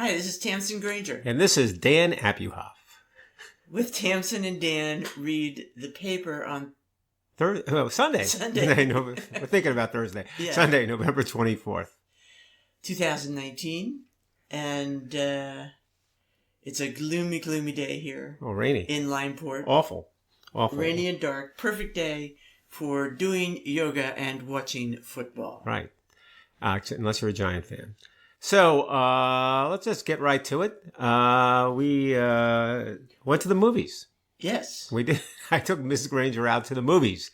Hi, this is Tamsen Granger. And this is Dan Abuhoff. With Tamsen and Dan, read the paper on Sunday. No, we're thinking about Thursday. Yeah. Sunday, November 24th. 2019. And it's a gloomy, gloomy day here. Oh, rainy. In Lineport. Awful. Rainy and dark. Perfect day for doing yoga and watching football. Right. Unless you're a Giant fan. So, let's just get right to it. We went to the movies. Yes. We did. I took Mrs. Granger out to the movies.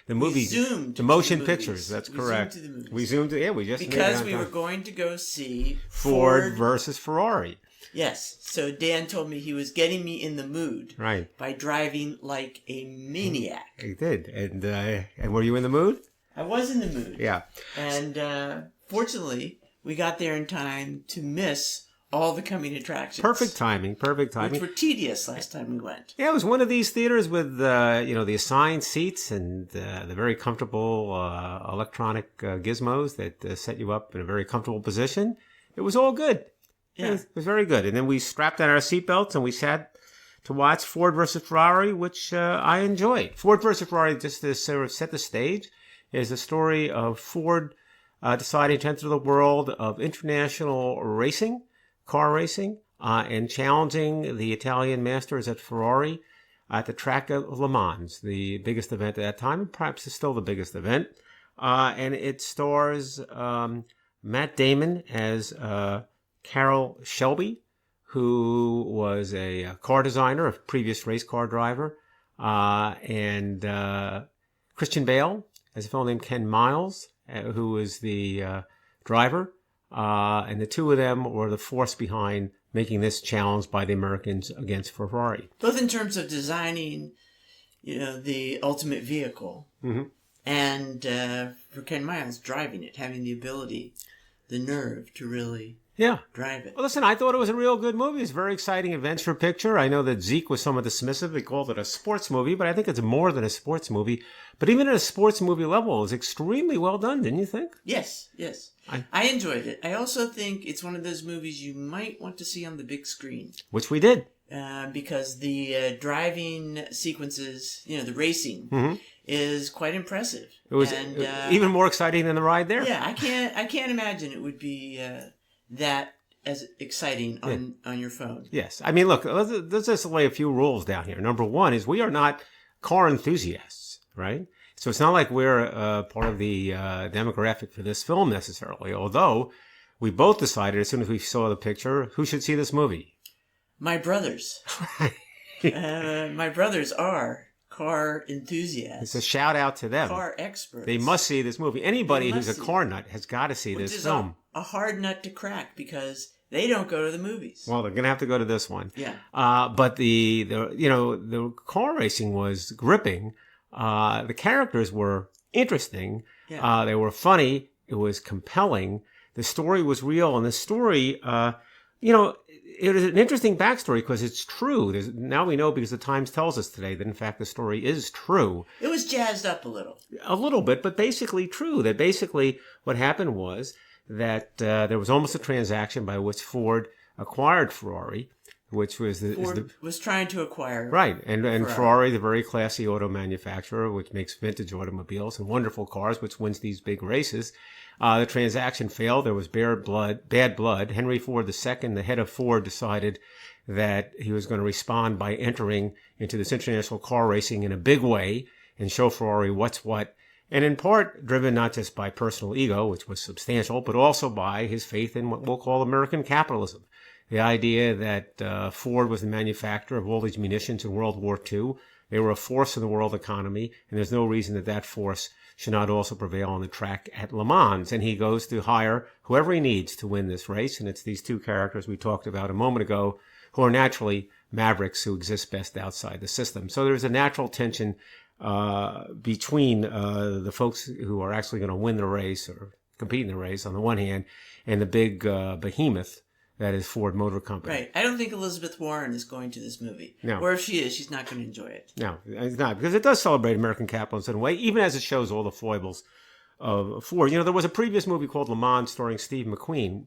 We zoomed the motion pictures. That's correct. We zoomed to the movies. We just because we were going to go see Ford versus Ferrari. Yes. So Dan told me he was getting me in the mood. Right. By driving like a maniac. He did. And were you in the mood? I was in the mood. Yeah. And fortunately, we got there in time to miss all the coming attractions. Perfect timing. Which were tedious last time we went. Yeah, it was one of these theaters with the assigned seats and the very comfortable electronic gizmos that set you up in a very comfortable position. It was all good. Yeah. It was very good. And then we strapped on our seatbelts and we sat to watch Ford versus Ferrari, which I enjoyed. Ford versus Ferrari, just to sort of set the stage, is the story of Ford deciding to enter the world of international racing, car racing, and challenging the Italian masters at Ferrari at the track of Le Mans, the biggest event at that time, and perhaps it's still the biggest event. And it stars Matt Damon as Carroll Shelby, who was a car designer, a previous race car driver, and Christian Bale as a fellow named Ken Miles, who was the driver. And the two of them were the force behind making this challenge by the Americans against Ferrari. Both in terms of designing, the ultimate vehicle, and for Ken Miles driving it, having the ability, the nerve to really drive it. Well, listen, I thought it was a real good movie. It's a very exciting adventure picture. I know that Zeke was somewhat dismissive. They called it a sports movie, but I think it's more than a sports movie. But even at a sports movie level, it was extremely well done, didn't you think? Yes. I enjoyed it. I also think it's one of those movies you might want to see on the big screen. Which we did. Because the driving sequences, the racing, is quite impressive. It was even more exciting than the ride there. Yeah, I can't imagine it would be that as exciting on your phone. Yes. I mean, look, let's just lay a few rules down here. Number one is we are not car enthusiasts, right? So it's not like we're part of the demographic for this film necessarily, although we both decided as soon as we saw the picture, who should see this movie? My brothers. My brothers are car enthusiasts. It's a shout out to them. Car experts. They must see this movie. Anybody who's a car nut has got to see this film. A hard nut to crack because they don't go to the movies. Well, they're going to have to go to this one. Yeah. But the car racing was gripping. The characters were interesting. Yeah. They were funny. It was compelling. The story was real. And the story, it is an interesting backstory because it's true. Now we know because the Times tells us today that, in fact, the story is true. It was jazzed up a little. A little bit, but basically true. That basically what happened was that there was almost a transaction by which Ford acquired Ferrari, which was Ford was trying to acquire. Right. And Ferrari, the very classy auto manufacturer, which makes vintage automobiles and wonderful cars, which wins these big races. The transaction failed. There was bad blood. Henry Ford II, the head of Ford, decided that he was going to respond by entering into this international car racing in a big way and show Ferrari what's what. And in part driven not just by personal ego, which was substantial, but also by his faith in what we'll call American capitalism. The idea that Ford was the manufacturer of all these munitions in World War II. They were a force in the world economy, and there's no reason that force should not also prevail on the track at Le Mans. And he goes to hire whoever he needs to win this race. And it's these two characters we talked about a moment ago who are naturally mavericks who exist best outside the system. So there's a natural tension between the folks who are actually going to win the race or compete in the race on the one hand and the big behemoth that is Ford Motor Company. Right. I don't think Elizabeth Warren is going to this movie. No. Or if she is, she's not going to enjoy it. No, it's not. Because it does celebrate American capitalism in a way, even as it shows all the foibles of Ford. There was a previous movie called Le Mans starring Steve McQueen,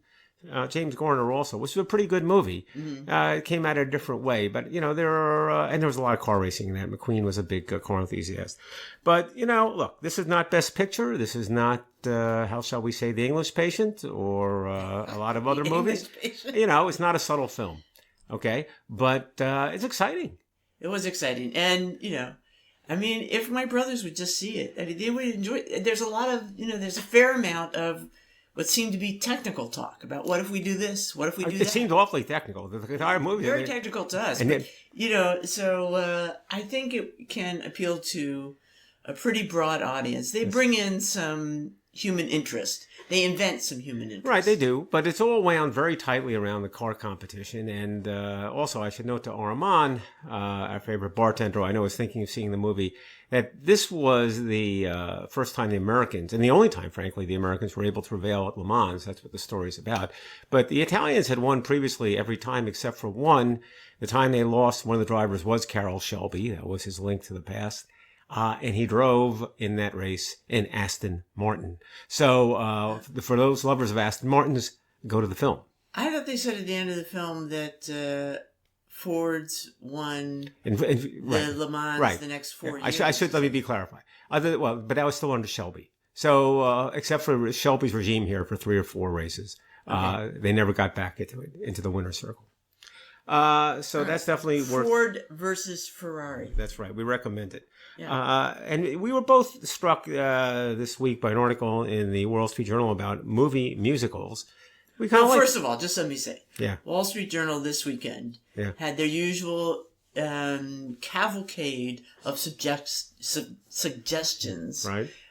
James Garner also, which was a pretty good movie. Mm-hmm. It came out a different way, but there are and there was a lot of car racing in that. McQueen was a big car enthusiast, but look, this is not Best Picture. This is not how shall we say, The English Patient or a lot of other movies. It's not a subtle film, okay, but it's exciting. It was exciting, and I mean, if my brothers would just see it, I mean, they would enjoy it. There's a lot of there's a fair amount of what seemed to be technical talk about what if we do this, what if we do that. It seemed awfully technical. The entire movie. Very technical to us. And but, so I think it can appeal to a pretty broad audience. They bring in some human interest. They invent some human interest. Right, they do. But it's all wound very tightly around the car competition. And also, I should note to Armand, our favorite bartender, I know is thinking of seeing the movie, that this was the first time the Americans, and the only time, frankly, the Americans were able to prevail at Le Mans. That's what the story's about. But the Italians had won previously every time except for one. The time they lost, one of the drivers was Carroll Shelby. That was his link to the past. And he drove in that race in Aston Martin. So for those lovers of Aston Martins, go to the film. I thought they said at the end of the film that Ford's won the Le Mans the next 4 years. I should let me be clarified. But that was still under Shelby. So except for Shelby's regime here for 3 or 4 races, they never got back into the winner's circle. So that's definitely worth... Ford versus Ferrari. That's right. We recommend it. Yeah. And we were both struck this week by an article in the Wall Street Journal about movie musicals. First of all, just let me say, yeah. Wall Street Journal this weekend had their usual cavalcade of suggestions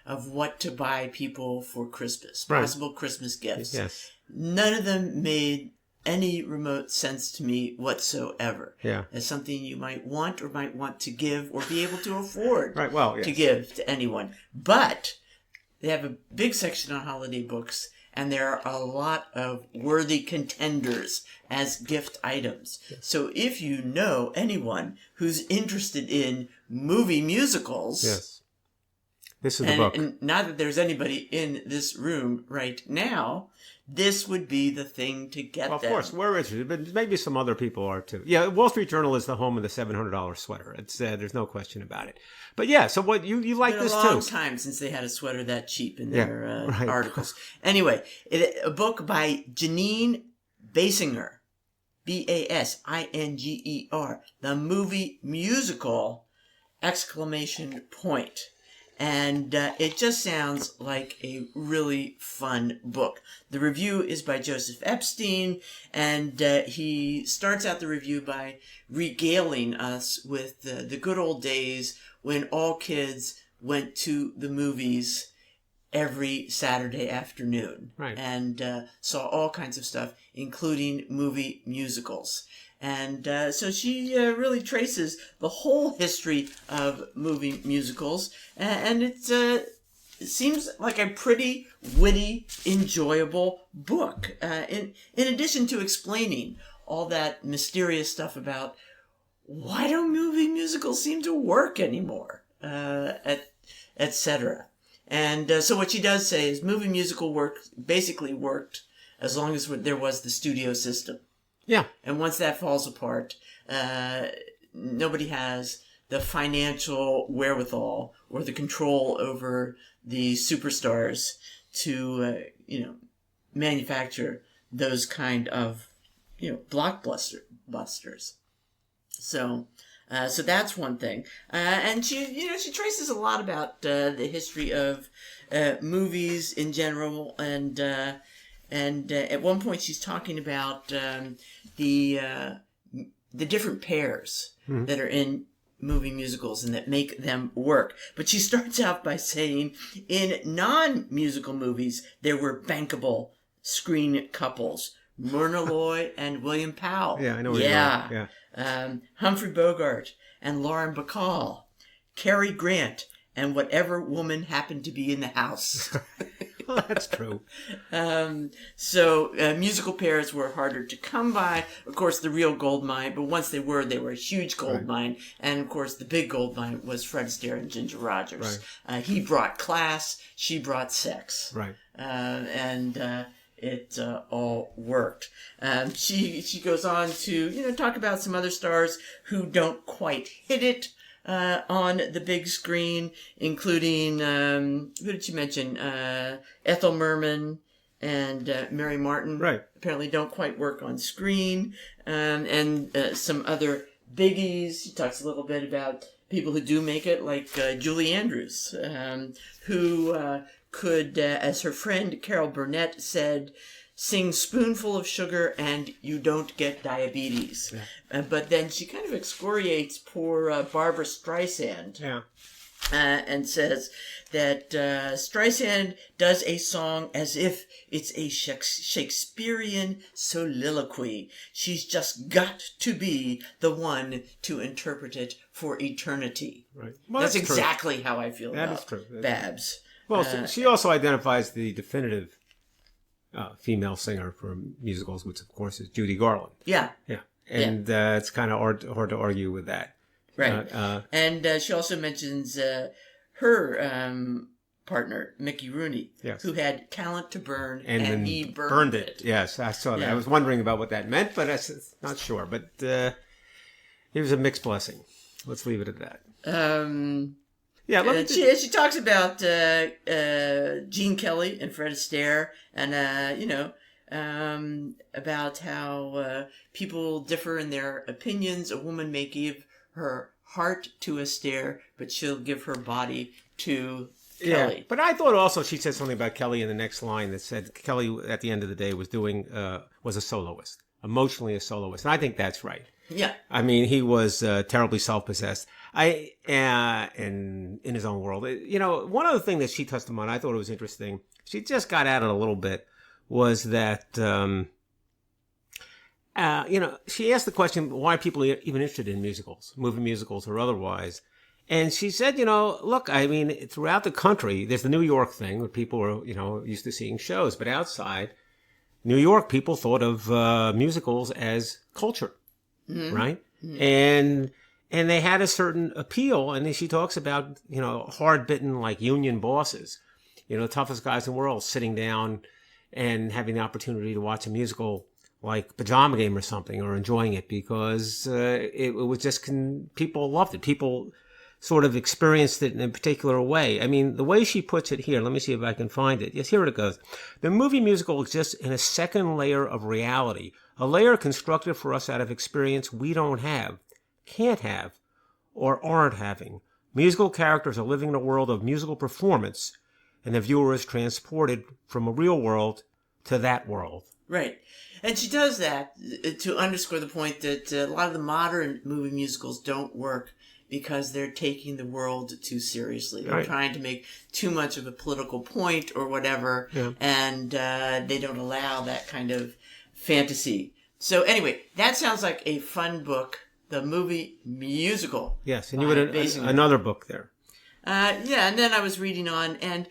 of what to buy people for Christmas, possible Christmas gifts. Yes. None of them made any remote sense to me whatsoever. Yeah. As something you might want to give or be able to afford to give to anyone. But they have a big section on holiday books, and there are a lot of worthy contenders as gift items. Yes. So if you know anyone who's interested in movie musicals... Yes. This is the book. And not that there's anybody in this room right now, this would be the thing to get them. Of course, we're interested, but maybe some other people are too. Yeah, Wall Street Journal is the home of the $700 sweater. It's there's no question about it. But yeah, so what you like this too? It's been a long time since they had a sweater that cheap in their articles. Anyway, a book by Janine Basinger, Basinger, The Movie Musical! ! And it just sounds like a really fun book. The review is by Joseph Epstein, and he starts out the review by regaling us with the good old days when all kids went to the movies every Saturday afternoon and saw all kinds of stuff, including movie musicals. And so she really traces the whole history of movie musicals, and it seems like a pretty witty, enjoyable book. In addition to explaining all that mysterious stuff about why don't movie musicals seem to work anymore, etc. And so what she does say is movie musical basically worked as long as there was the studio system. Yeah. And once that falls apart, nobody has the financial wherewithal or the control over the superstars to, manufacture those kind of, blockbusters. So that's one thing. And she traces a lot about the history of movies in general, and at one point she's talking about the different pairs that are in movie musicals and that make them work. But she starts out by saying in non-musical movies there were bankable screen couples. Myrna Loy and William Powell. Yeah, I know what you're doing. Yeah. Humphrey Bogart and Lauren Bacall. Cary Grant and whatever woman happened to be in the house. Well, that's true. So musical pairs were harder to come by. Of course, the real gold mine, but once they were a huge gold mine. And of course, the big gold mine was Fred Astaire and Ginger Rogers. He brought class, she brought sex. Right. it all worked. She goes on to, talk about some other stars who don't quite hit it on the big screen, including, who did she mention? Ethel Merman and Mary Martin. Right. Apparently don't quite work on screen. And some other biggies. She talks a little bit about people who do make it, like Julie Andrews, who could, as her friend Carol Burnett said, sing Spoonful of Sugar and you don't get diabetes. Yeah. But then she kind of excoriates poor Barbara Streisand. Yeah. And says that Streisand does a song as if it's a Shakespearean soliloquy. She's just got to be the one to interpret it for eternity. Right. Well, that's exactly how I feel that about is true. Babs. Well, she also identifies the definitive female singer for musicals, which of course is Judy Garland. Yeah. Yeah. And it's kind of hard to argue with that. Right. And she also mentions her partner, Mickey Rooney, yes, who had talent to burn, and he burned it. Yes, I saw that. Yeah. I was wondering about what that meant, but I'm not sure. But it was a mixed blessing. Let's leave it at that. She talks about Gene Kelly and Fred Astaire, and about how people differ in their opinions. A woman may give her heart to Astaire, but she'll give her body to Kelly. Yeah, but I thought also she said something about Kelly in the next line that said Kelly at the end of the day was a soloist, emotionally a soloist, and I think that's right. Yeah, I mean he was terribly self-possessed. In his own world. One other thing that she touched on, I thought it was interesting. She just got at it a little bit. Was that she asked the question, why are people even interested in musicals, movie musicals or otherwise? And she said, look, I mean, throughout the country, there's the New York thing where people are, used to seeing shows, but outside New York, people thought of musicals as culture, right? Mm-hmm. And they had a certain appeal. And then she talks about, hard-bitten, like union bosses, toughest guys in the world sitting down and having the opportunity to watch a musical like Pajama Game or something, or enjoying it because it was just people loved it. People sort of experienced it in a particular way. I mean, the way she puts it here, let me see if I can find it. Yes, here it goes. The movie musical exists in a second layer of reality, a layer constructed for us out of experience we don't have, can't have, or aren't having. Musical characters are living in a world of musical performance, and the viewer is transported from a real world to that world. Right. And she does that to underscore the point that a lot of the modern movie musicals don't work because they're taking the world too seriously. They're trying to make too much of a political point or whatever, and they don't allow that kind of fantasy. So anyway, that sounds like a fun book, the movie musical. Yes, and you had another book there. And then I was reading on, and,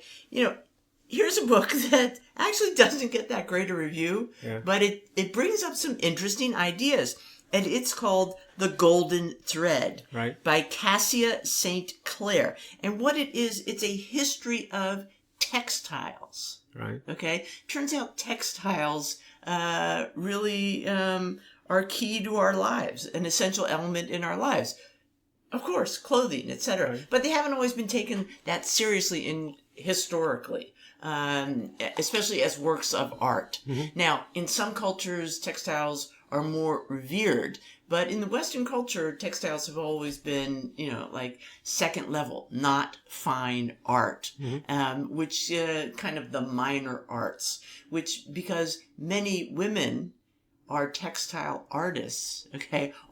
here's a book that actually doesn't get that great a review, but it brings up some interesting ideas. And it's called The Golden Thread by Cassia St. Clair. And what it is, it's a history of textiles. Right. Okay? Turns out textiles really are key to our lives, an essential element in our lives. Of course, clothing, etc. Right. But they haven't always been taken that seriously historically. Especially as works of art. Mm-hmm. Now, in some cultures, textiles are more revered, but in the Western culture, textiles have always been, like second level, not fine art, which kind of the minor arts, because many women are textile artists,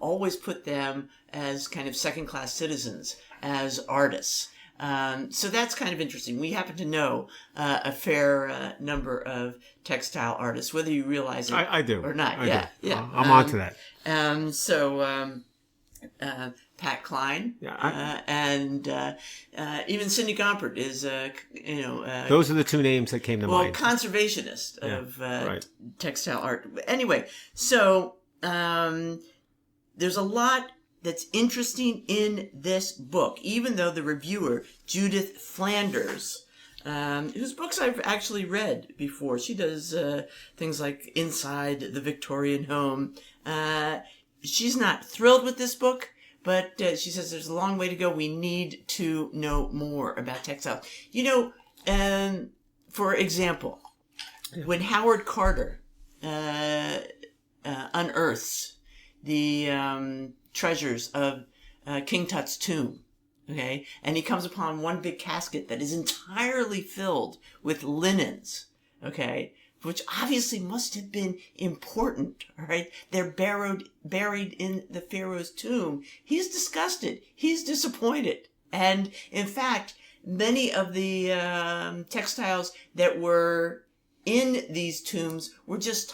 always put them as kind of second-class citizens, as artists. So that's kind of interesting. We happen to know a fair number of textile artists, whether you realize it I do. or not. I do. Yeah. I'm on to that. Pat Klein, and even Cindy Gompert is, those are the two names that came to mind. Conservationist of textile art. Anyway, so there's a lot that's interesting in this book, even though the reviewer, Judith Flanders, whose books I've actually read before. She does things like Inside the Victorian Home. She's not thrilled with this book, but she says there's a long way to go. We need to know more about textiles. For example, when Howard Carter unearths the treasures of King Tut's tomb, okay, and he comes upon one big casket that is entirely filled with linens, okay, which obviously must have been important, all right? They're buried in the pharaoh's tomb. He's disgusted. He's disappointed. And in fact, many of the textiles that were in these tombs were just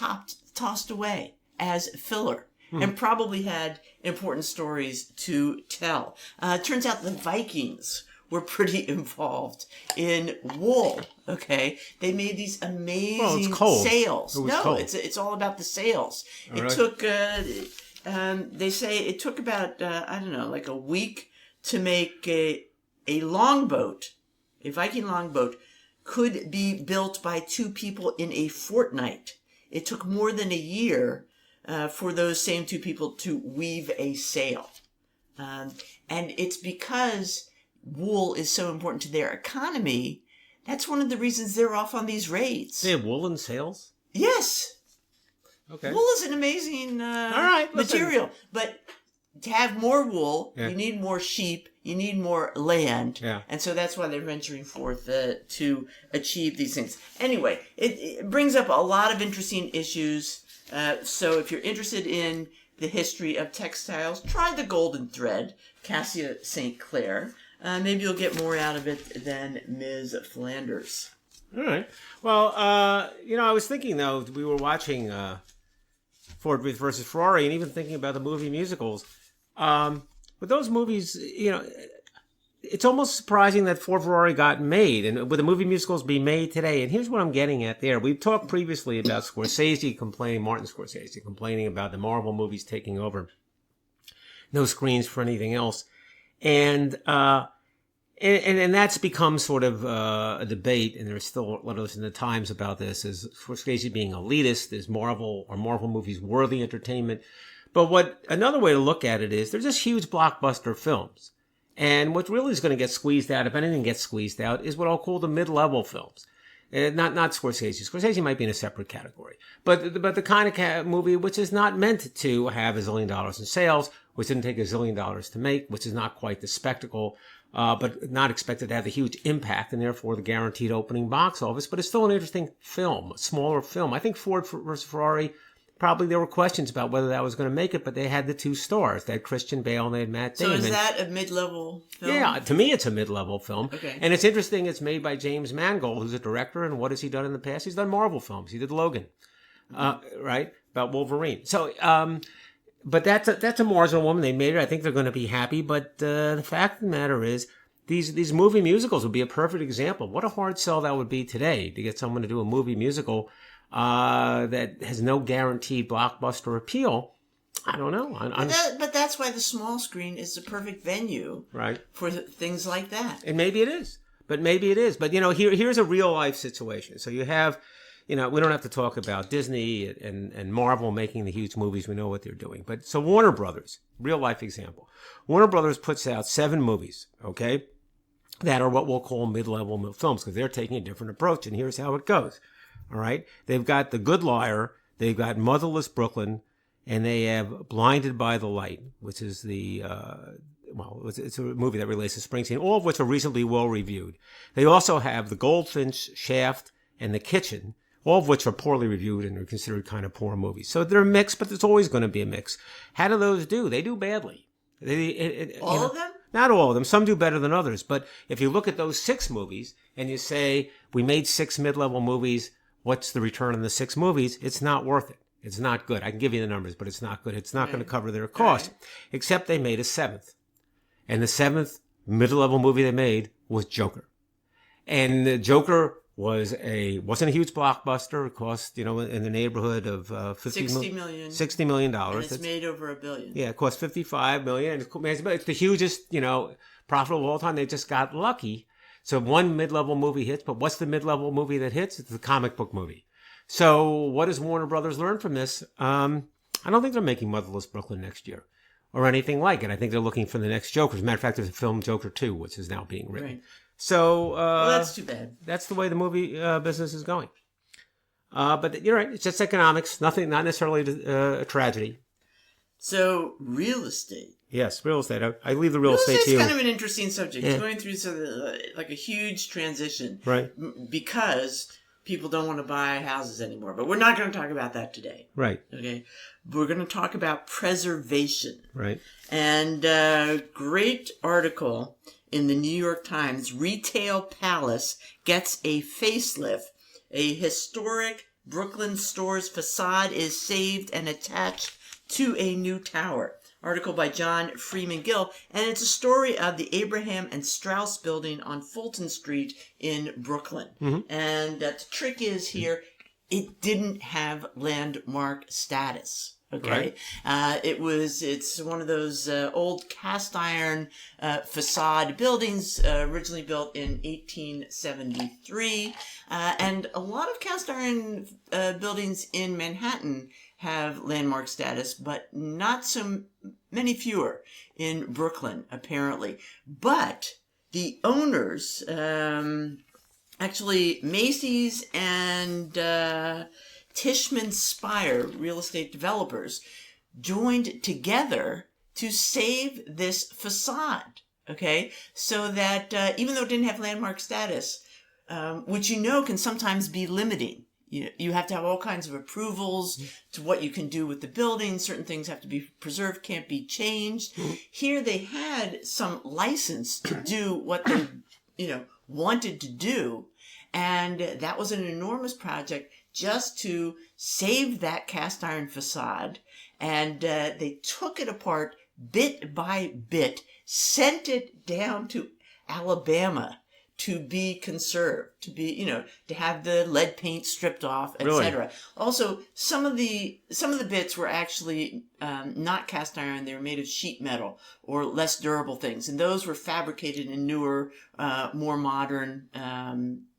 tossed away as filler. And probably had important stories to tell. Turns out the Vikings were pretty involved in wool, okay? They made these amazing sails. Cold. It's all about the sails. They say it took about, like a week to make a longboat. A Viking longboat could be built by 2 people in a fortnight. It took more than a year for those same 2 people to weave a sail. And it's because wool is so important to their economy. That's one of the reasons they're off on these raids. They have woolen sails? Yes. Okay. Wool is an amazing material. But to have more wool, you need more sheep, you need more land. Yeah. And so that's why they're venturing forth to achieve these things. Anyway, it brings up a lot of interesting issues. So if you're interested in the history of textiles, try The Golden Thread, Cassia St. Clair. Maybe you'll get more out of it than Ms. Flanders. All right. Well, I was thinking, though, we were watching Ford versus Ferrari and even thinking about the movie musicals. With those movies, it's almost surprising that Ford Ferrari got made, and with the movie musicals being made today. And here's what I'm getting at there. We've talked previously about Martin Scorsese complaining about the Marvel movies taking over. No screens for anything else. And that's become sort of a debate, and there's still letters in the Times about this, is Scorsese being elitist, is Marvel movies worthy entertainment? But another way to look at it is, they're just huge blockbuster films. And what really is going to get squeezed out, if anything gets squeezed out, is what I'll call the mid-level films. Not Scorsese. Scorsese might be in a separate category. But the kind of movie which is not meant to have $1 zillion in sales, which didn't take $1 zillion to make, which is not quite the spectacle, but not expected to have the huge impact and therefore the guaranteed opening box office. But it's still an interesting film, a smaller film. I think Ford versus Ferrari, probably there were questions about whether that was going to make it, but they had the 2 stars. They had Christian Bale and they had Matt Damon. So is that a mid-level film? Yeah, to me it's a mid-level film. Okay. And it's interesting, it's made by James Mangold, who's a director, and what has he done in the past? He's done Marvel films. He did Logan, right? About Wolverine. So, but that's a marginal woman. They made it. I think they're going to be happy. But the fact of the matter is, these movie musicals would be a perfect example. What a hard sell that would be today to get someone to do a movie musical that has no guaranteed blockbuster appeal. I don't know. But that's why the small screen is the perfect venue, right, for things like that. And maybe it is. But here's a real life situation. So you have, we don't have to talk about Disney and Marvel making the huge movies. We know what they're doing. But so Warner Brothers, real life example. Warner Brothers puts out 7 movies, okay, that are what we'll call mid-level films, because they're taking a different approach. And here's how it goes. All right. They've got The Good Liar. They've got Motherless Brooklyn, and they have Blinded by the Light, which is it's a movie that relates to Springsteen, all of which are reasonably well reviewed. They also have The Goldfinch, Shaft, and The Kitchen, all of which are poorly reviewed and are considered kind of poor movies. So they're mixed, but there's always going to be a mix. How do those do? They do badly. All of them? Not all of them. Some do better than others. But if you look at those 6 movies and you say, we made 6 mid-level movies, what's the return on the 6 movies? It's not worth it. It's not good. I can give you the numbers, but it's not good. It's not going to cover their cost. Except they made a 7th. And the 7th mid-level movie they made was Joker. And the Joker wasn't a huge blockbuster. It cost, in the neighborhood of $60 million. And it's made over $1 billion. Yeah, it cost $55 million. And it's the hugest, profitable of all time. They just got lucky. So one mid-level movie hits, but what's the mid-level movie that hits? It's the comic book movie. So what does Warner Brothers learn from this? I don't think they're making Motherless Brooklyn next year or anything like it. I think they're looking for the next Joker. As a matter of fact, there's a film Joker 2, which is now being written. Right. So well, that's too bad. That's the way the movie business is going. But you're right. It's just economics. Not necessarily a tragedy. So real estate. Yes, real estate. I leave the real estate to you. It's kind of an interesting subject. It's going through like a huge transition. Right. Because people don't want to buy houses anymore. But we're not going to talk about that today. Right. Okay. We're going to talk about preservation. Right. And a great article in the New York Times, Retail Palace Gets a Facelift. A historic Brooklyn store's facade is saved and attached to a new tower. Article by John Freeman Gill, and it's a story of the Abraham and Straus building on Fulton Street in Brooklyn. Mm-hmm. And the trick is here, it didn't have landmark status. Okay. Right. It's one of those old cast iron facade buildings, originally built in 1873. And a lot of cast iron buildings in Manhattan have landmark status, but not so many fewer in Brooklyn, apparently. But the owners, actually Macy's and Tishman Speyer, real estate developers, joined together to save this facade, okay? So that even though it didn't have landmark status, which can sometimes be limiting. You have to have all kinds of approvals to what you can do with the building. Certain things have to be preserved, can't be changed. Here they had some license to do what they, wanted to do. And that was an enormous project just to save that cast iron facade. And they took it apart bit by bit, sent it down to Alabama to be conserved, to have the lead paint stripped off, etc. Really? Also, some of the bits were actually not cast iron; they were made of sheet metal or less durable things, and those were fabricated in newer, more modern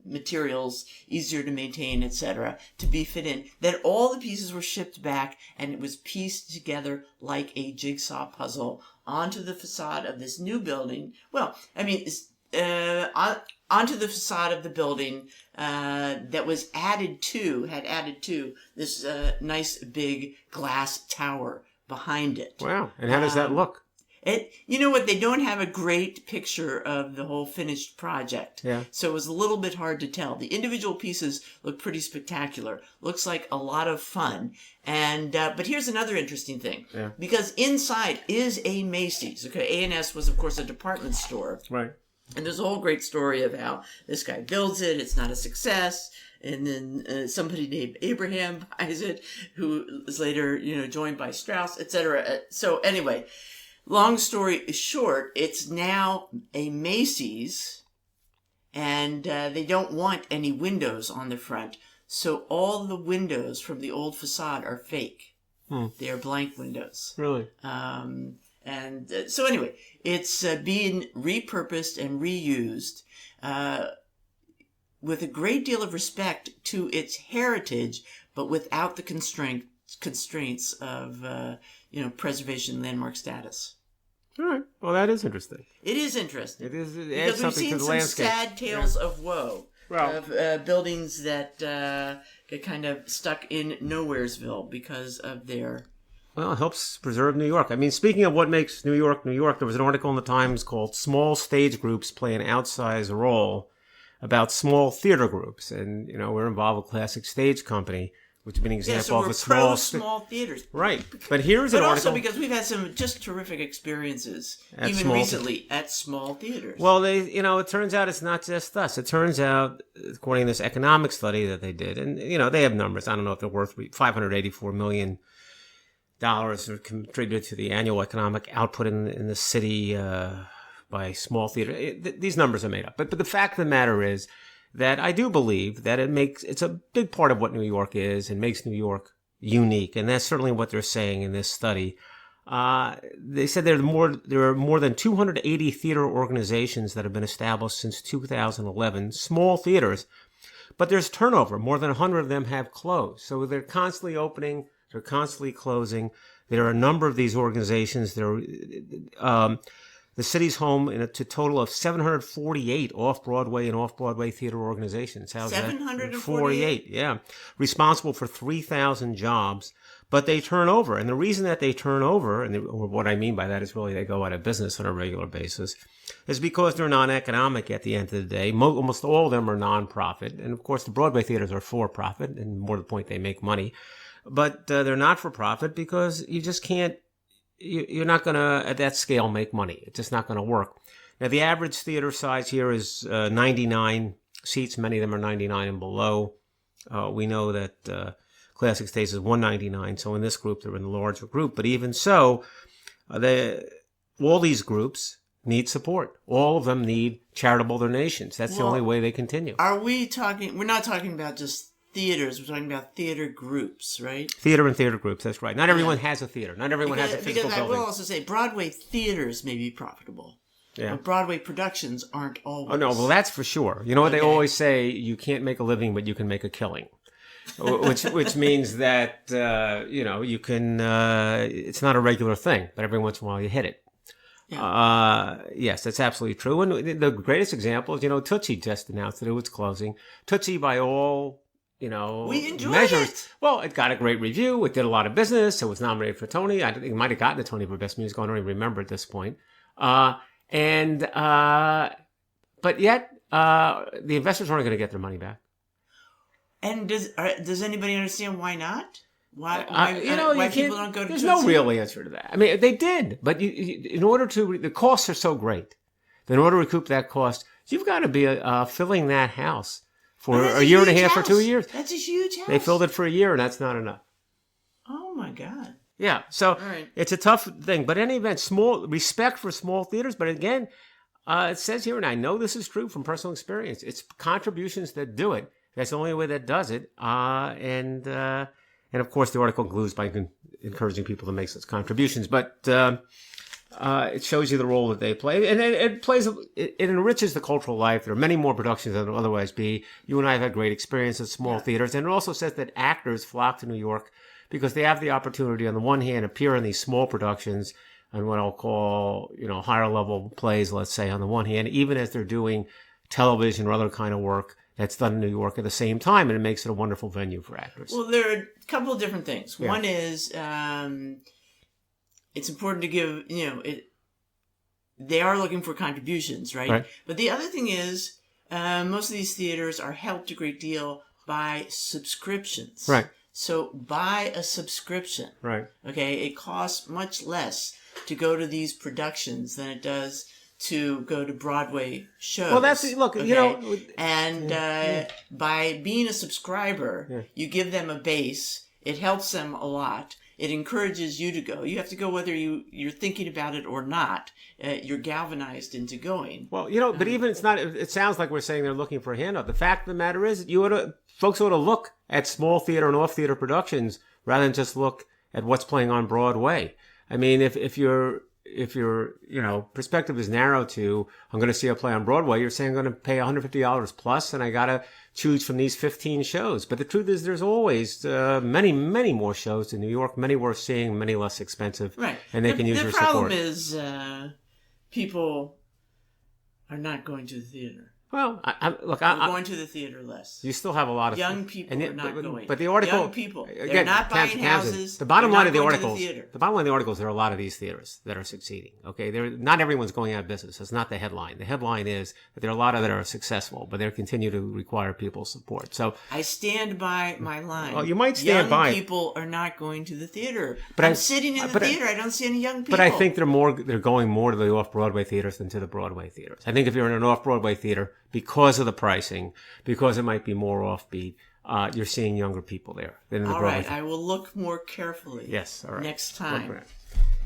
materials, easier to maintain, etc., to be fit in. Then all the pieces were shipped back, and it was pieced together like a jigsaw puzzle onto the facade of this new building. Well, onto the facade of the building that was added to this nice big glass tower behind it. Wow. And how does that look? You know what? They don't have a great picture of the whole finished project. Yeah. So it was a little bit hard to tell. The individual pieces look pretty spectacular. Looks like a lot of fun. And but here's another interesting thing. Yeah. Because inside is a Macy's. Okay, A&S was, of course, a department store. Right. And there's a whole great story of how this guy builds it. It's not a success. And then somebody named Abraham buys it, who is later, joined by Straus, etc. So anyway, long story short, it's now a Macy's, and they don't want any windows on the front. So all the windows from the old facade are fake. They are blank windows. Really? So anyway, it's being repurposed and reused with a great deal of respect to its heritage, but without the constraints of preservation landmark status. All right. Well, that is interesting. It is interesting. It is. It because adds something to the landscape. We've seen some sad tales of woe. Well, of buildings that get kind of stuck in Nowheresville because of their... Well, it helps preserve New York. I mean, speaking of what makes New York, New York, there was an article in the Times called Small Stage Groups Play an Outsized Role about small theater groups. And, we're involved with Classic Stage Company, which would be an example of a small theaters. Right. But here's an article. But also because we've had some just terrific experiences, even recently, at small theaters. Well, it turns out it's not just us. It turns out, according to this economic study that they did, and, they have numbers. I don't know if they're worth $584 million are contributed to the annual economic output in the city by small theater. These numbers are made up. But the fact of the matter is that I do believe that it's a big part of what New York is and makes New York unique. And that's certainly what they're saying in this study. They said there are more than 280 theater organizations that have been established since 2011, small theaters, but there's turnover. More than 100 of them have closed. So they're constantly opening, they're constantly closing. There are a number of these organizations. The city's home to a total of 748 off-Broadway and off-Broadway theater organizations. How's 748? Yeah. Responsible for 3,000 jobs, but they turn over. And the reason that they turn over, or what I mean by that is really they go out of business on a regular basis, is because they're non-economic at the end of the day. Almost all of them are non-profit. And, of course, the Broadway theaters are for-profit, and more to the point, they make money. But they're not for profit because you just can't, you're not going to, at that scale, make money. It's just not going to work. Now, the average theater size here is 99 seats. Many of them are 99 and below. We know that Classic States is 199. So in this group, they're in the larger group. But even so, all these groups need support. All of them need charitable donations. That's the only way they continue. We're not talking about just theaters, we're talking about theater groups, right? Theater and theater groups, that's right. Not everyone has a theater. Not everyone has a physical building. Because I will also say, Broadway theaters may be profitable. Yeah. But Broadway productions aren't always. Oh, no, well, that's for sure. You know what they always say? You can't make a living, but you can make a killing. which means that, you can, it's not a regular thing, but every once in a while you hit it. Yeah. Yes, that's absolutely true. And the greatest example is, Tootsie just announced that it was closing. Tootsie, by all we enjoyed measures. it. Well, it got a great review. It did a lot of business. It was nominated for Tony. I think it might have gotten the Tony for Best Musical. I don't even remember at this point. But yet, the investors aren't going to get their money back. And does anybody understand why not? Why people don't go to There's Tootsie? no real answer to that. I mean, they did, but the costs are so great that in order to recoup that cost, you've got to be filling that house for a year and a half or 2 years. That's a huge house. They filled it for a year, and that's not enough. Oh, my God. Yeah, so It's a tough thing. But in any event, respect for small theaters. But again, it says here, and I know this is true from personal experience, it's contributions that do it. That's the only way that does it. And of course, the article concludes by encouraging people to make such contributions. But it shows you the role that they play, and it enriches the cultural life. There are many more productions than there would otherwise be. You and I have had great experience at small theaters, and it also says that actors flock to New York because they have the opportunity, on the one hand, appear in these small productions and what I'll call, higher level plays, let's say, on the one hand, even as they're doing television or other kind of work that's done in New York at the same time, and it makes it a wonderful venue for actors. Well, there are a couple of different things. Yeah. One is it's important to give, they are looking for contributions, right? But the other thing is most of these theaters are helped a great deal by subscriptions. Right. So buy a subscription. Right. Okay? It costs much less to go to these productions than it does to go to Broadway shows. Well, and by being a subscriber, you give them a base. It helps them a lot. It encourages you to go. You have to go whether you're thinking about it or not. You're galvanized into going. Well, but even it's not. It sounds like we're saying they're looking for a handout. The fact of the matter is, folks ought to look at small theater and off theater productions rather than just look at what's playing on Broadway. I mean, if your perspective is narrow to, I'm going to see a play on Broadway, you're saying I'm going to pay $150 plus and I got to choose from these 15 shows. But the truth is there's always many, many more shows in New York, many worth seeing, many less expensive. Right. And they can use your support. The problem is people are not going to the theater. Well, I'm going to the theater less. You still have a lot of young people are not going. But the article, young people, they're not buying houses. The bottom line of the article, is there are a lot of these theaters that are succeeding. Okay, not everyone's going out of business. That's not the headline. The headline is that there are a lot of that are successful, but they continue to require people's support. So I stand by my line. Well, you might stand by. Young people are not going to the theater. But I'm sitting in the theater. I don't see any young people. But I think they're going more to the off-Broadway theaters than to the Broadway theaters. I think if you're in an off-Broadway theater, because of the pricing, because it might be more offbeat, you're seeing younger people there than in the Broadway. All right, I will look more carefully. Yes, all right. Next time.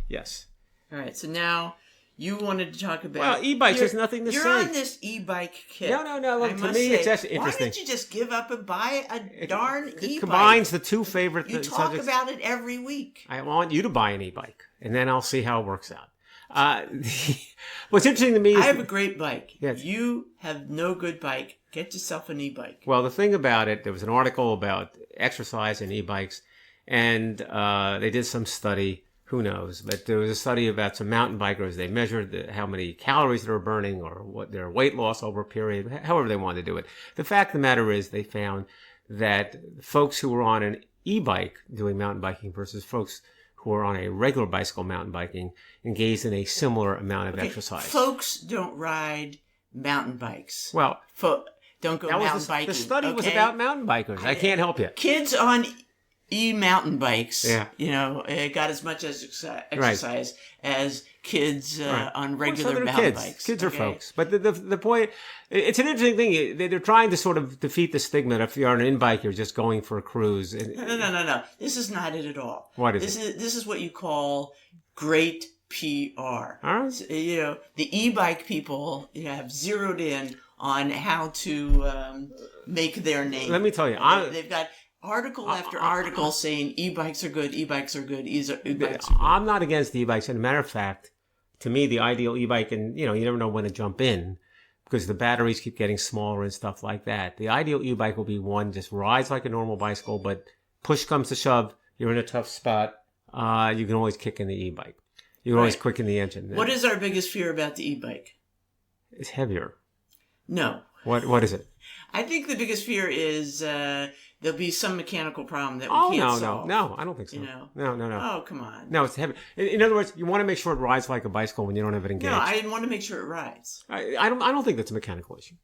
Yes. All right, so now you wanted to talk about... Well, e-bikes, there's nothing to say. You're on this e-bike kick. No. Look, to me, it's just interesting. Why don't you just give up and buy a darn e-bike? It combines the two favorite You talk about it every week. I want you to buy an e-bike, and then I'll see how it works out. What's interesting to me is... I have a great bike. Yes. If you have no good bike, get yourself an e-bike. Well, the thing about it, there was an article about exercise and e-bikes, and they did some study... Who knows? But there was a study about some mountain bikers. They measured how many calories they were burning or what their weight loss over a period, however they wanted to do it. The fact of the matter is they found that folks who were on an e-bike doing mountain biking versus folks who are on a regular bicycle mountain biking engaged in a similar amount of exercise. Folks don't ride mountain bikes. Well, don't go mountain biking. The study was about mountain bikers. I can't help you. Kids on mountain bikes, got as much exercise as kids on regular mountain bikes. Kids are folks. But the point, it's an interesting thing. They're trying to sort of defeat the stigma that if you're on an in-bike, you're just going for a cruise. No. This is not it at all. What is it? This is what you call great PR. All right. So, the e-bike people have zeroed in on how to make their name. Let me tell you. They've got article after article saying e-bikes are good, e-bikes are good, e-bikes are good. I'm not against e-bikes. As a matter of fact, to me, the ideal e-bike, and you never know when to jump in because the batteries keep getting smaller and stuff like that. The ideal e-bike will be one just rides like a normal bicycle, but push comes to shove, you're in a tough spot, you can always kick in the e-bike. You can always quicken the engine. What is our biggest fear about the e-bike? It's heavier. No. What is it? I think the biggest fear is there'll be some mechanical problem that we can't solve. No, I don't think so. No. Oh, come on. No, it's heavy. In other words, you want to make sure it rides like a bicycle when you don't have it engaged. No, I want to make sure it rides. I don't think that's a mechanical issue.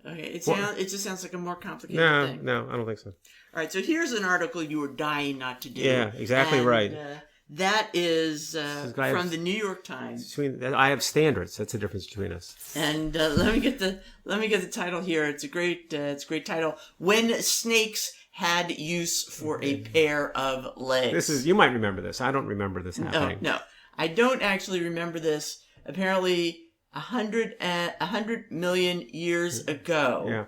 Okay, it just sounds like a more complicated thing. No, I don't think so. All right, so here's an article you were dying not to do. Yeah, exactly right. That is from the New York Times. I have standards. That's the difference between us. And let me get the title here. It's a great title. When Snakes Had Use for a Pair of Legs. You might remember this. I don't remember this happening. No, I don't actually remember this. Apparently, 100 million years ago,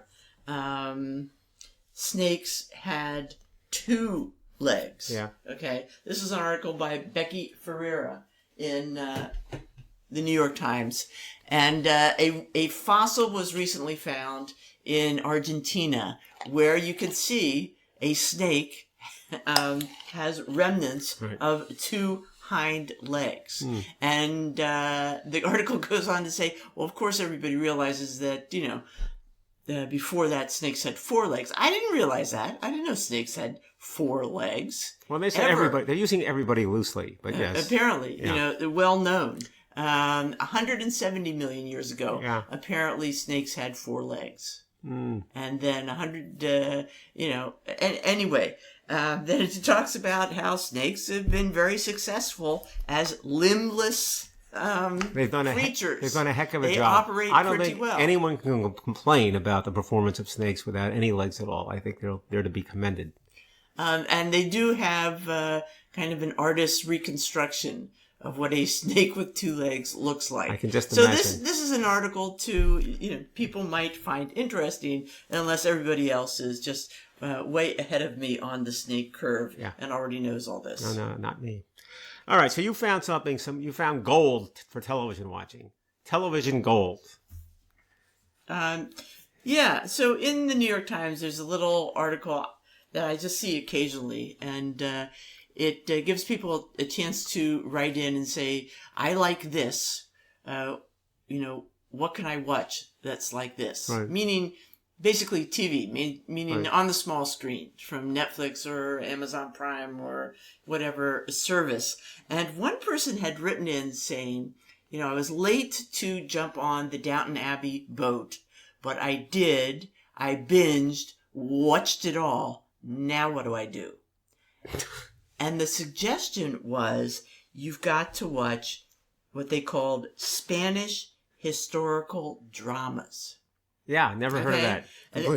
snakes had two legs. Yeah. Okay. This is an article by Becky Ferreira in the New York Times, and a fossil was recently found in Argentina where you can see a snake has remnants of two hind legs. And the article goes on to say, well, of course everybody realizes that, before that snakes had four legs. I didn't realize that. I didn't know snakes had four legs. Well, they say everybody. They're using everybody loosely, but yes. Apparently, they're well known. 170 million years ago, apparently snakes had four legs. And then 100, anyway, then it talks about how snakes have been very successful as limbless creatures. They've done a heck of a job. They operate I don't pretty think well. anyone can complain about the performance of snakes without any legs at all. I think they're to be commended. And they do have kind of an artist's reconstruction of what a snake with two legs looks like. I can just imagine. So this is an article people might find interesting unless everybody else is just way ahead of me on the snake curve and already knows all this. No, not me. All right, so you found something. You found gold for television watching. Television gold. So in the New York Times, there's a little article that I just see occasionally, and it gives people a chance to write in and say, I like this. What can I watch that's like this? Right. Meaning, basically TV, meaning on the small screen from Netflix or Amazon Prime or whatever service. And one person had written in saying, I was late to jump on the Downton Abbey boat, but I did. I binged, watched it all. Now what do I do? And the suggestion was you've got to watch what they called Spanish historical dramas. Yeah, never heard of that.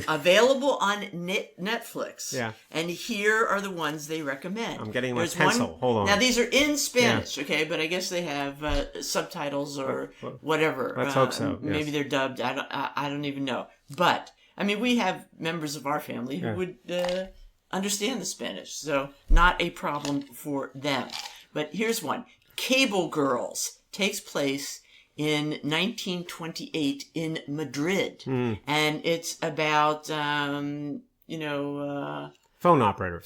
Available on Netflix. Yeah. And here are the ones they recommend. I'm getting my pencil. Hold on. Now, these are in Spanish, okay? But I guess they have subtitles or whatever. Let's hope so. Yes. Maybe they're dubbed. I don't even know. But, I mean, we have members of our family who would understand the Spanish. So, not a problem for them. But here's one. Cable Girls takes place in 1928 in Madrid. And it's about, phone operators.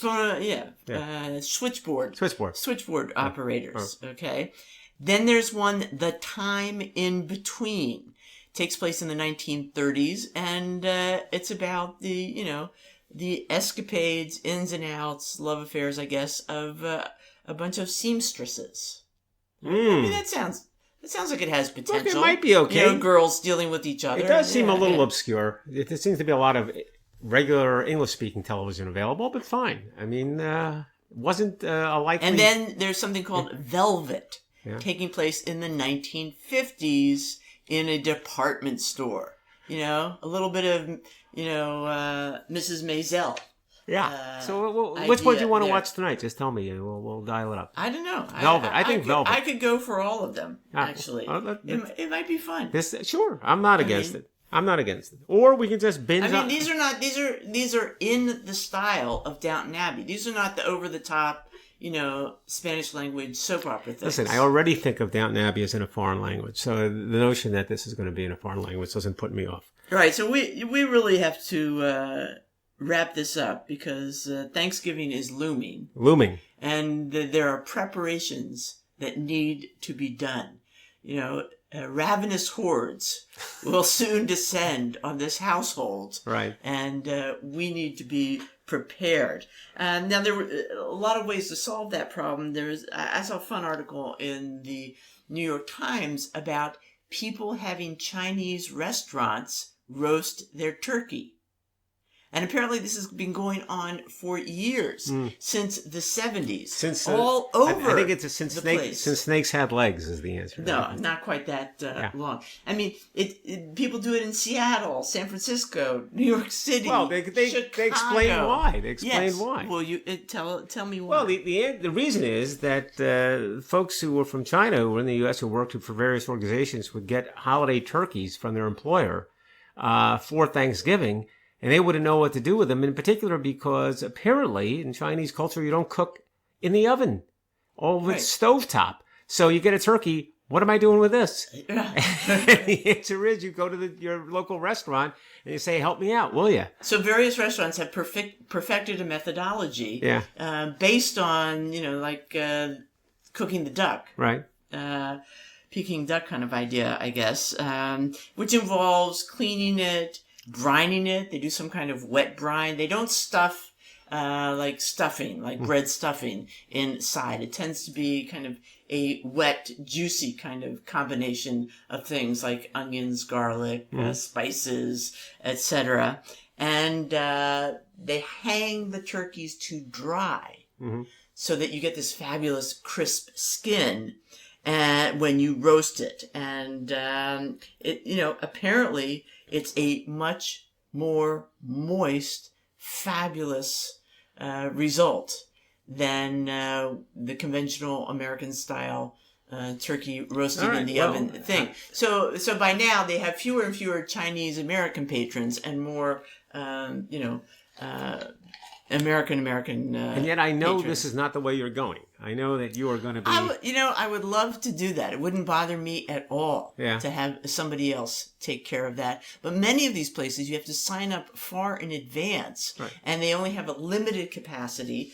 Switchboard operators, okay? Then there's one, The Time in Between. Takes place in the 1930s, and it's about the escapades, ins and outs, love affairs, I guess, of a bunch of seamstresses. I mean, that sounds like it has potential. Look, it might be okay. Girls dealing with each other. It does seem a little obscure. There seems to be a lot of regular English-speaking television available, but fine. I mean, wasn't a likely... And then there's something called Velvet, taking place in the 1950s in a department store. A little bit of, Mrs. Maisel. Yeah. So which one do you want to watch tonight? Just tell me. We'll dial it up. I don't know. Velvet. I think Velvet. I could go for all of them, actually. It might be fun. Sure. I'm not against it. I'm not against it. Or we can just binge. I mean, these are in the style of Downton Abbey. These are not the over the top, Spanish language soap opera things. Listen, I already think of Downton Abbey as in a foreign language, so the notion that this is going to be in a foreign language doesn't put me off. Right. So we really have to wrap this up because Thanksgiving is looming. And there are preparations that need to be done. Ravenous hordes will soon descend on this household. Right. And we need to be prepared. Now, there were a lot of ways to solve that problem. I saw a fun article in the New York Times about people having Chinese restaurants roast their turkey. And apparently this has been going on for years, since the 70s, all over I think it's since snakes had legs is the answer. No, not quite that long. I mean, people do it in Seattle, San Francisco, New York City, well, they explain why. They explain why. Well, tell me why. Well, the reason is that folks who were from China, who were in the U.S., who worked for various organizations, would get holiday turkeys from their employer for Thanksgiving. And they wouldn't know what to do with them, in particular because apparently in Chinese culture, you don't cook in the oven or with stovetop. So you get a turkey. What am I doing with this? Yeah. And the answer is you go to your local restaurant and you say, help me out, will you? So various restaurants have perfected a methodology based on, cooking the duck. Right. Peking duck kind of idea, I guess, which involves cleaning it, brining it. They do some kind of wet brine. They don't stuff like stuffing, like bread stuffing inside. It tends to be kind of a wet, juicy kind of combination of things like onions, garlic, spices, etc. And they hang the turkeys to dry so that you get this fabulous crisp skin when you roast it. And apparently it's a much more moist, fabulous result than the conventional American-style turkey roasted in the oven thing. So by now they have fewer and fewer Chinese-American patrons and more, American. And yet I know patrons. This is not the way you're going. I know that you are going to be... I would love to do that. It wouldn't bother me at all to have somebody else take care of that. But many of these places, you have to sign up far in advance. Right. And they only have a limited capacity.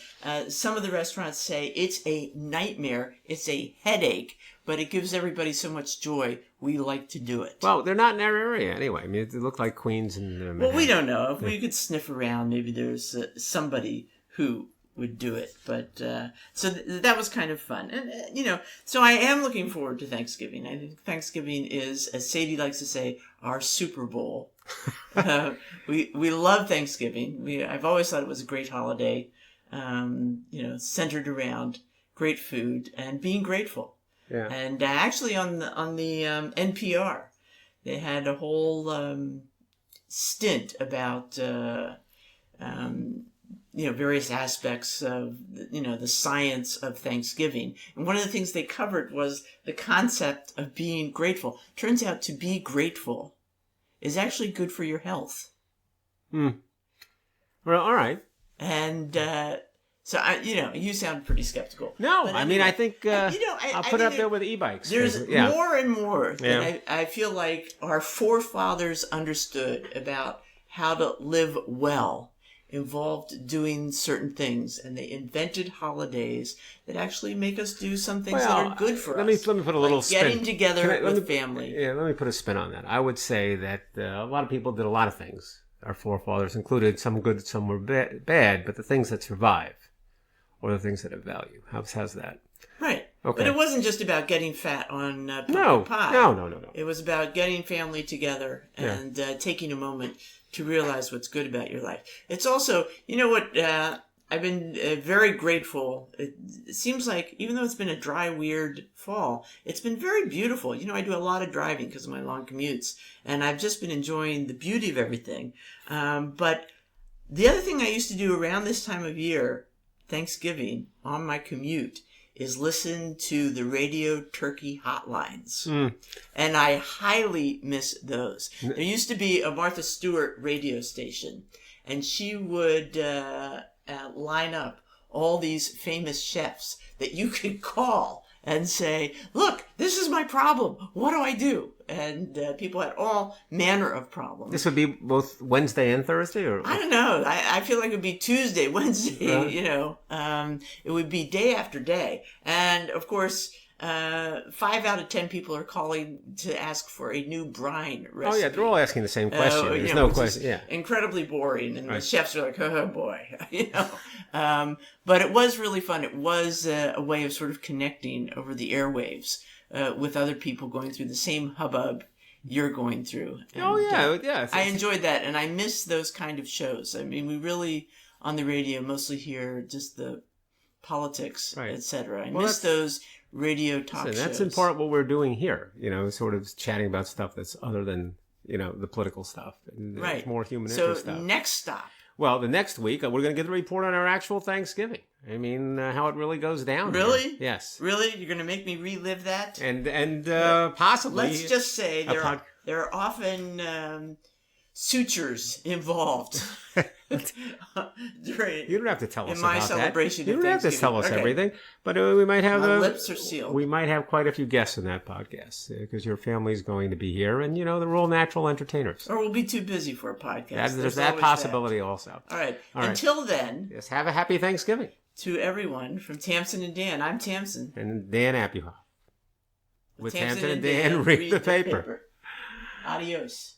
Some of the restaurants say it's a nightmare. It's a headache. But it gives everybody so much joy. We like to do it. Well, they're not in our area anyway. I mean, they look like Queens and... well, we don't know. If we could sniff around, maybe there's somebody who would do it. But that was kind of fun. And, so I am looking forward to Thanksgiving. I think Thanksgiving is, as Sadie likes to say, our Super Bowl. We love Thanksgiving. I've always thought it was a great holiday, centered around great food and being grateful. Yeah. And actually on the NPR, they had a whole stint about various aspects of the science of Thanksgiving, and one of the things they covered was the concept of being grateful. Turns out to be grateful is actually good for your health. Well, all right. And so you sound pretty skeptical. No, anyway, I mean, I think I'll put it up there with e-bikes. There's more and more that I feel like our forefathers understood about how to live well, involved doing certain things, and they invented holidays that actually make us do some things that are good for us. Let me put a little spin. Getting together with family. Yeah, let me put a spin on that. I would say that a lot of people did a lot of things. Our forefathers included some good, some were bad, but the things that survive or the things that have value. How's that? Right. Okay. But it wasn't just about getting fat on pumpkin pie. No. It was about getting family together and taking a moment to realize what's good about your life. It's also, I've been very grateful. It seems like, even though it's been a dry, weird fall, it's been very beautiful. I do a lot of driving because of my long commutes, and I've just been enjoying the beauty of everything. But the other thing I used to do around this time of year, Thanksgiving, on my commute, is listen to the radio turkey hotlines. And I highly miss those. There used to be a Martha Stewart radio station, and she would line up all these famous chefs that you could call and say, look, this is my problem. What do I do? And people had all manner of problems. This would be both Wednesday and Thursday? Or I don't know. I feel like it would be Tuesday, Wednesday, It would be day after day. And, of course, 5 out of 10 people are calling to ask for a new brine recipe. Oh, yeah, they're all asking the same question. There's no question. Yeah. Incredibly boring. And the chefs are like, oh, boy. But it was really fun. It was a way of sort of connecting over the airwaves with other people going through the same hubbub you're going through. And, I enjoyed that, and I miss those kind of shows. I mean, we really, on the radio, mostly hear just the politics, etc. I miss those radio talk shows. That's in part what we're doing here, sort of chatting about stuff that's other than, the political stuff. And it's more human interest stuff. So next stop. Well, the next week, we're going to get the report on our actual Thanksgiving. I mean, how it really goes down. Really? Here. Yes. Really? You're going to make me relive that? And possibly... Let's just say there are often sutures involved. You don't have to tell us in my about celebration that. You don't have to tell us everything, but we might have my lips are sealed. We might have quite a few guests in that podcast because your family's going to be here, and they're all natural entertainers. Or we'll be too busy for a podcast. There's that possibility also. All right. Until then, yes, have a happy Thanksgiving to everyone from Tamsen and Dan. I'm Tamsen and Dan Abuhoff. With Tamsen and Dan, read the paper. Adios.